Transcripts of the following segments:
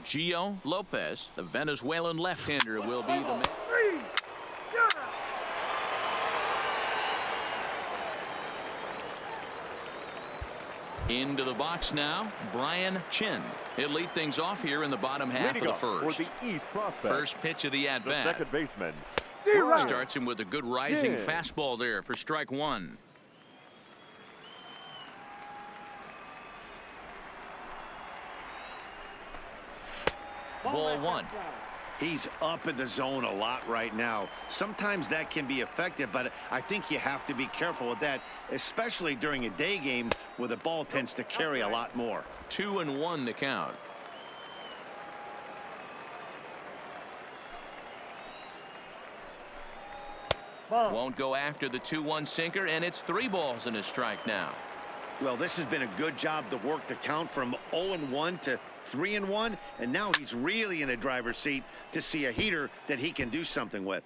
Gio Lopez, the Venezuelan left-hander, will be the man. Into the box now, Brian Chin. He'll lead things off here in the bottom half of the first. For the East prospect, first pitch of the at-bat. second baseman. Starts him with a good rising fastball there for strike one. Ball one. He's up in the zone a lot right now. Sometimes that can be effective, but I think you have to be careful with that, especially during a day game where the ball tends to carry a lot more. 2-1 to count. Won't go after the 2-1 sinker, and it's 3 balls and a strike now. Well, this has been a good job to work the count from 0-1 to 3-1, and now he's really in the driver's seat to see a heater that he can do something with.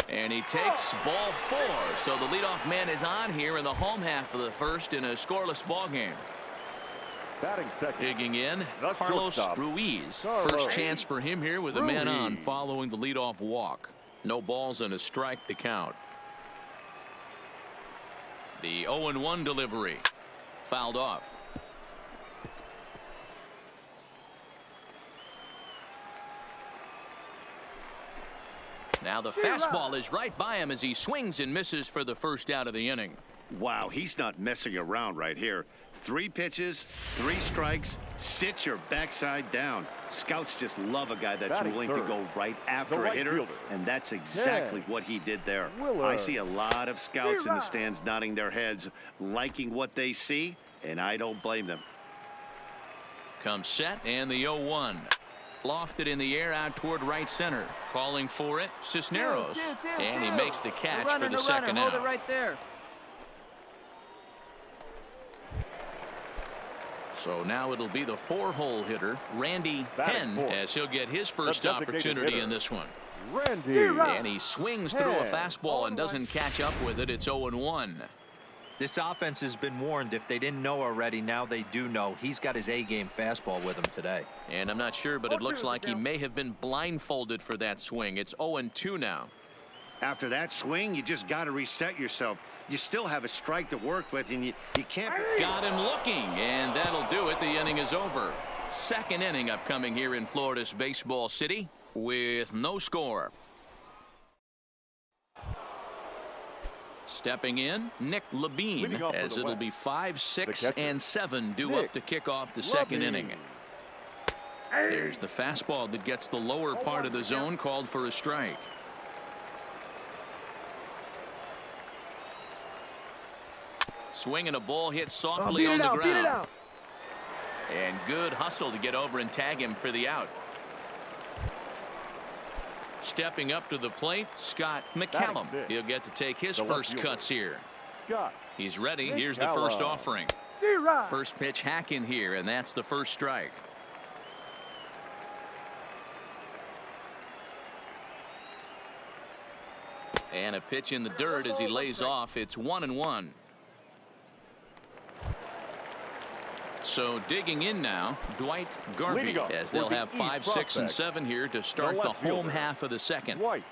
And he takes ball 4. So the leadoff man is on here in the home half of the first in a scoreless ball game. Batting second. Digging in, The Carlos shortstop. Ruiz. Carlos First chance for him here with a man on Ruiz. following the leadoff walk. No balls and a strike to count. The 0-1 delivery. Fouled off. Now the fastball is right by him as he swings and misses for the first out of the inning. Wow, he's not messing around right here. 3 pitches, 3 strikes. Sit your backside down. Scouts just love a guy that's Batting willing third. to go right after The a right hitter, fielder. and that's exactly what he did there. Willer. I see a lot of scouts in the stands nodding their heads, liking what they see, and I don't blame them. Comes set, and the 0-1. Lofted in the air out toward right center. Calling for it, Cisneros. And he makes the catch for the second out. Hold it right there. So now it'll be the 4-hole hitter, Randy Batting Penn, fourth. as he'll get his first designated opportunity hitter. in this one. Randy. And he swings through a Penn. fastball and doesn't catch up with it. It's 0-1. This offense has been warned. If they didn't know already, now they do know. He's got his A-game fastball with him today. And I'm not sure, but it looks like he may have been blindfolded for that swing. It's 0-2 now. After that swing, you just got to reset yourself. You still have a strike to work with, and you can't. Got him looking, and that'll do it. The inning is over. Second inning upcoming here in Florida's Baseball City with no score. Stepping in, Nick Leading Labine, off for as the it'll West. be 5, 6, catcher, and 7 due Nick up to kick off the second Labine. inning. There's the fastball that gets the lower part of the zone, called for a strike. Swinging a ball hit softly on the ground. Beat it out. And good hustle to get over and tag him for the out. Stepping up to the plate, Scott McCallum. sixth. He'll get to take his The left first fielder. cuts here. Scott. He's ready. Here's the first McCallum. offering. First pitch hack in here, and that's the first strike. And a pitch in the dirt as he lays off. It's 1-1. So digging in now, Dwight Garvey, Leading up as for they'll the have East 5, 6, and prospect, 7 here to start the left home fielder. half of the second. Dwight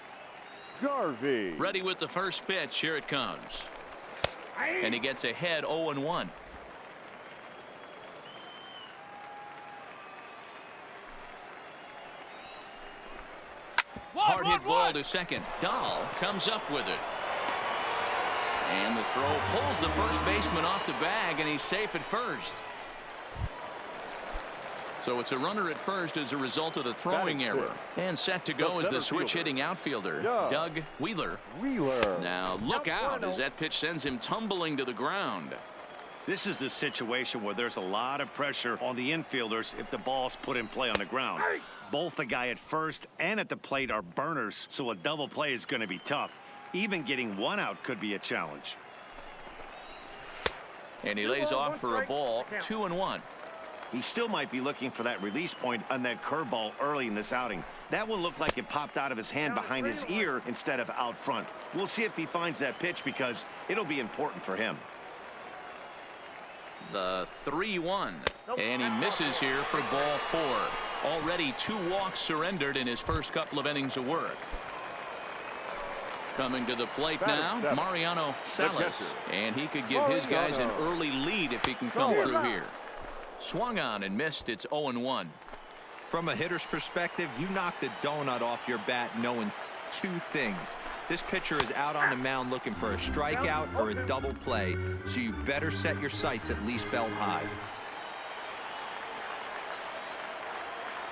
Garvey. Ready with the first pitch. Here it comes. And he gets ahead 0-1. Hard hit ball to second. Dahl comes up with it. And the throw pulls the first baseman off the bag, and he's safe at first. So it's a runner at first as a result of the throwing Batting error. sixth. And set to go The is the center switch fielder, hitting outfielder, Doug Doug Wheeler. Wheeler. Now look out as that pitch sends him tumbling to the ground. This is the situation where there's a lot of pressure on the infielders if the ball's put in play on the ground. Both the guy at first and at the plate are burners, so a double play is going to be tough. Even getting one out could be a challenge. And he lays off for a ball, 2-1. he still might be looking for that release point on that curveball early in this outing. That one looked like it popped out of his hand behind his ear instead of out front. We'll see if he finds that pitch because it'll be important for him. The 3-1, and he misses here for ball 4. Already 2 walks surrendered in his first couple of innings of work. Coming to the plate now, Mariano Salas, and he could give his guys an early lead if he can come through here. Swung on and missed. It's 0-1. From a hitter's perspective, you knocked a donut off your bat knowing 2 things. This pitcher is out on the mound looking for a strikeout or a double play, so you better set your sights at least belt high.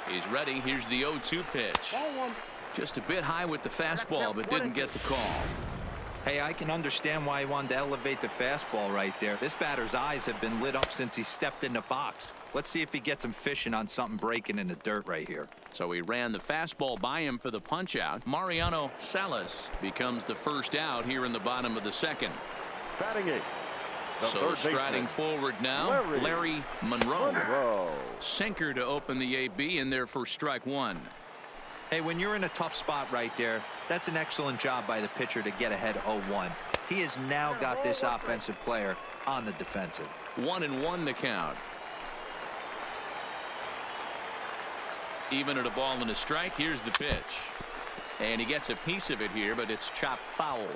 He's ready. Here's the 0-2 pitch. Just a bit high with the fastball, but didn't get the call. Hey, I can understand why he wanted to elevate the fastball right there. This batter's eyes have been lit up since he stepped in the box. Let's see if he gets him fishing on something breaking in the dirt right here. So he ran the fastball by him for the punch out. Mariano Salas becomes the first out here in the bottom of the second. Batting 8. So striding forward now, Larry Monroe. Sinker to open the AB in there for strike 1. Hey, when you're in a tough spot right there, that's an excellent job by the pitcher to get ahead 0-1. He has now got this offensive player on the defensive. 1-1 the count. Even at a ball and a strike. Here's the pitch. And he gets a piece of it here, but it's chopped foul.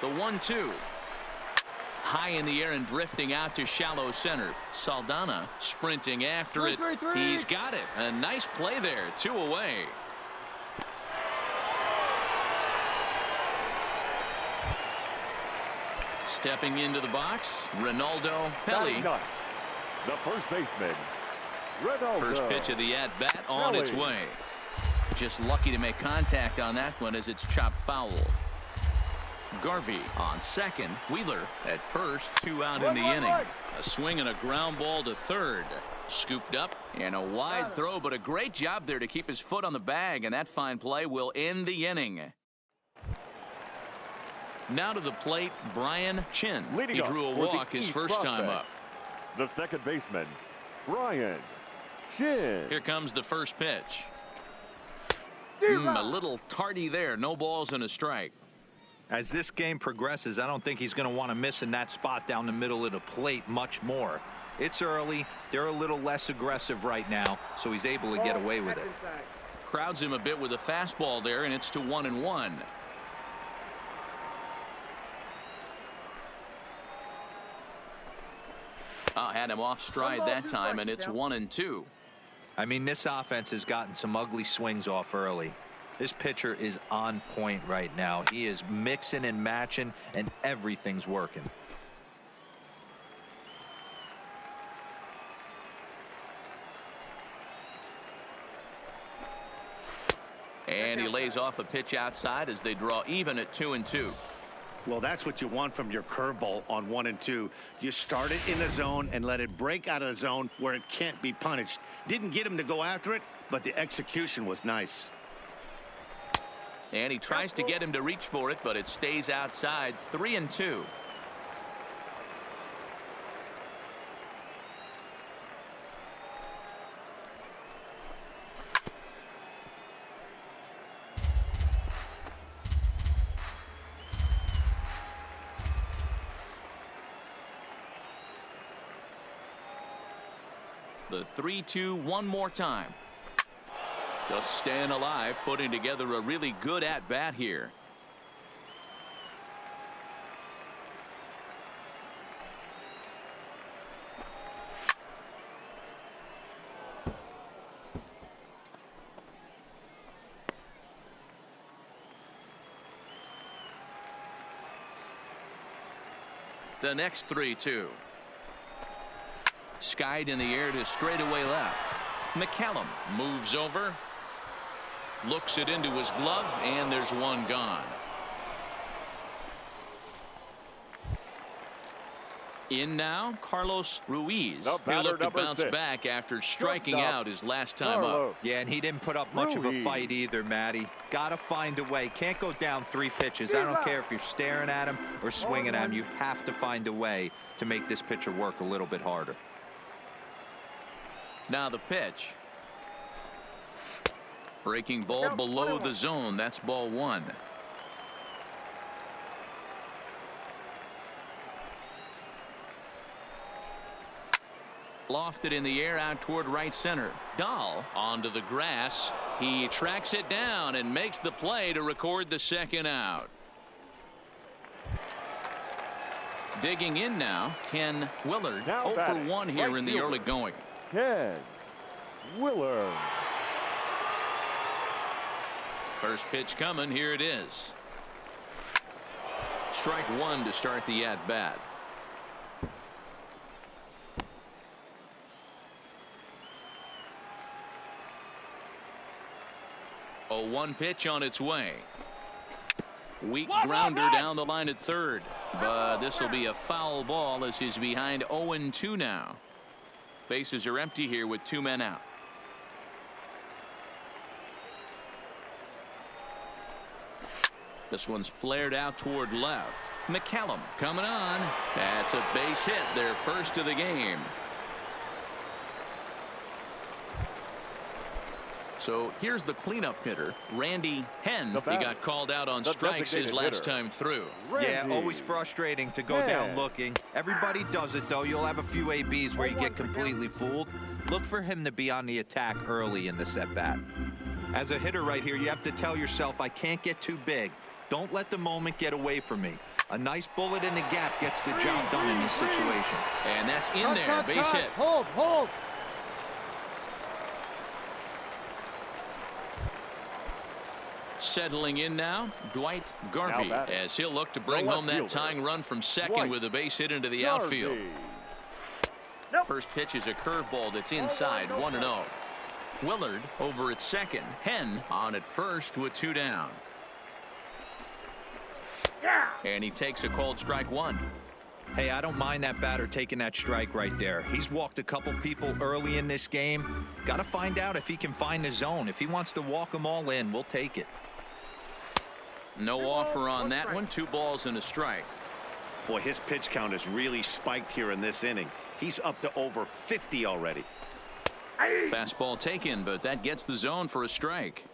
The 1-2. High in the air and drifting out to shallow center. Saldana sprinting after it. He's got it. A nice play there. 2 away. Stepping into the box, Ronaldo Pelli. The first baseman, Ronaldo. First pitch of the at-bat on its way. Just lucky to make contact on that one as it's chopped foul. Garvey on second. Wheeler at first. 2 out in the inning. A swing and a ground ball to third. Scooped up and a wide throw, but a great job there to keep his foot on the bag, and that fine play will end the inning. Now to the plate, Brian Chin. He drew a walk his first time up. The second baseman, Brian Chin. Here comes the first pitch. A little tardy there. No balls and a strike. As this game progresses, I don't think he's going to want to miss in that spot down the middle of the plate much more. It's early. They're a little less aggressive right now, so he's able to get away with it. Crowds him a bit with a fastball there, and it's to 1-1. Had him off stride that time, and it's 1-2. I mean, this offense has gotten some ugly swings off early. This pitcher is on point right now. He is mixing and matching, and everything's working. And he lays off a pitch outside as they draw even at 2-2. Well, that's what you want from your curveball on 1-2. You start it in the zone and let it break out of the zone where it can't be punished. Didn't get him to go after it, but the execution was nice. And he tries to get him to reach for it, but it stays outside. 3-2. The 3-2 one more time. Just staying alive, putting together a really good at-bat here. The next 3-2. Skied in the air to straightaway left. McCallum moves over. Looks it into his glove, and there's one gone. In now, Carlos Ruiz. The He'll batter, look to number bounce 6. back after striking Shortstop, out his last time Carlos. up. Yeah, and he didn't put up much of a Ruiz. fight either, Matty. Got to find a way. Can't go down 3 pitches. I don't care if you're staring at him or swinging at him. You have to find a way to make this pitcher work a little bit harder. Now the pitch. Breaking ball below the zone. That's ball 1. Lofted in the air out toward right center. Dahl onto the grass. He tracks it down and makes the play to record the second out. Digging in now, Ken Willard. Now 0 for batting, 1 here right in the fielder. early going. Ken Willard. First pitch coming. Here it is. Strike 1 to start the at bat. A 1 pitch on its way. Weak grounder down the line at third, but this will be a foul ball as he's behind 0-2 now. Bases are empty here with 2 men out. This one's flared out toward left. McCallum coming on. That's a base hit, their first of the game. So here's the cleanup hitter, Randy Henn. He got called out on strikes his last time through. Yeah, always frustrating to go down looking. Everybody does it, though. You'll have a few ABs where you get completely fooled. Look for him to be on the attack early in the at-bat. As a hitter right here, you have to tell yourself, I can't get too big. Don't let the moment get away from me. A nice bullet in the gap gets the job done in this situation. And that's in there, base hit. Hold. Settling in now, Dwight Garvey, batting, as he'll look to bring the home that left tying fielder, run from second Dwight with a base hit into the Garvey. outfield. First pitch is a curveball that's inside, 1-0. Willard over at second. Henn on at first with 2 down. And he takes a called strike 1. Hey, I don't mind that batter taking that strike right there. He's walked a couple people early in this game. Got to find out if he can find the zone. If he wants to walk them all in, we'll take it. No offer on that one. 2 balls and a strike. Boy, his pitch count has really spiked here in this inning. He's up to over 50 already. Fastball taken, but that gets the zone for a strike.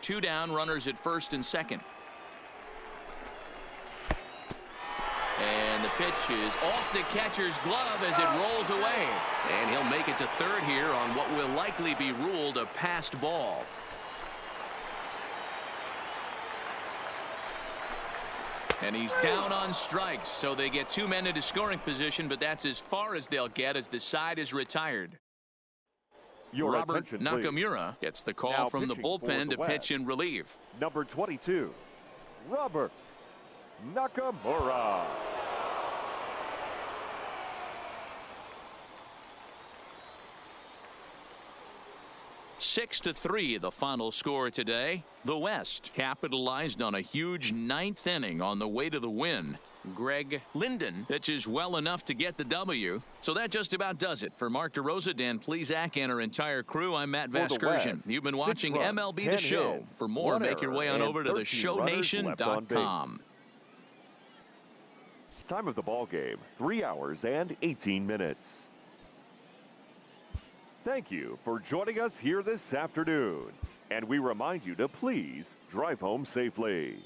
2 down, runners at first and second. And the pitch is off the catcher's glove as it rolls away. And he'll make it to third here on what will likely be ruled a passed ball. And he's down on strikes, so they get 2 men into scoring position, but that's as far as they'll get as the side is retired. Your Robert attention, please. Nakamura gets the call Now from the pitching for bullpen the to pitch in relief. Number 22, Robert Nakamura. Six to 3 the final score today. The West capitalized on a huge 9th inning on the way to the win. Greg Linden pitches well enough to get the W. So that just about does it. For Mark DeRosa, Dan Plesac, and our entire crew, I'm Matt For the Vasgersian. West, You've been 6 watching runs, MLB 10 The Show. hits, For more, 1 make your way on error, over to and 13 runners left on theshownation.com. base. Time of the ball game, 3 hours and 18 minutes. Thank you for joining us here this afternoon. And we remind you to please drive home safely.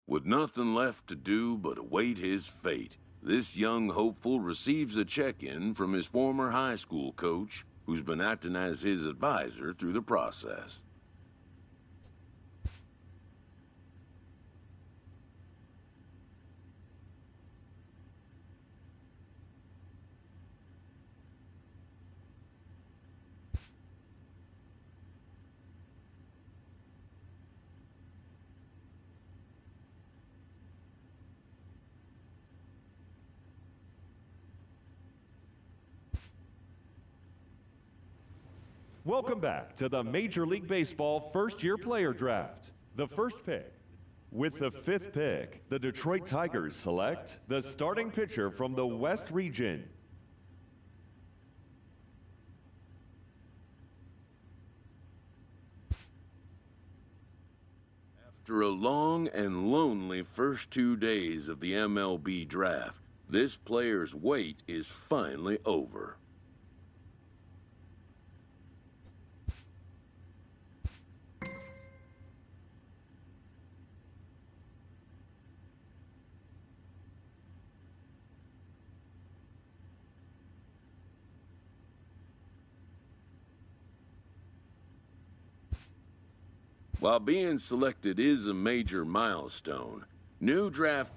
With nothing left to do but await his fate, this young hopeful receives a check-in from his former high school coach, who's been acting as his advisor through the process. Welcome back to the Major League Baseball first-year player draft. The first pick. With the 5th pick, the Detroit Tigers select the starting pitcher from the West region. After a long and lonely first 2 days of the MLB draft, this player's wait is finally over. While being selected is a major milestone, new draft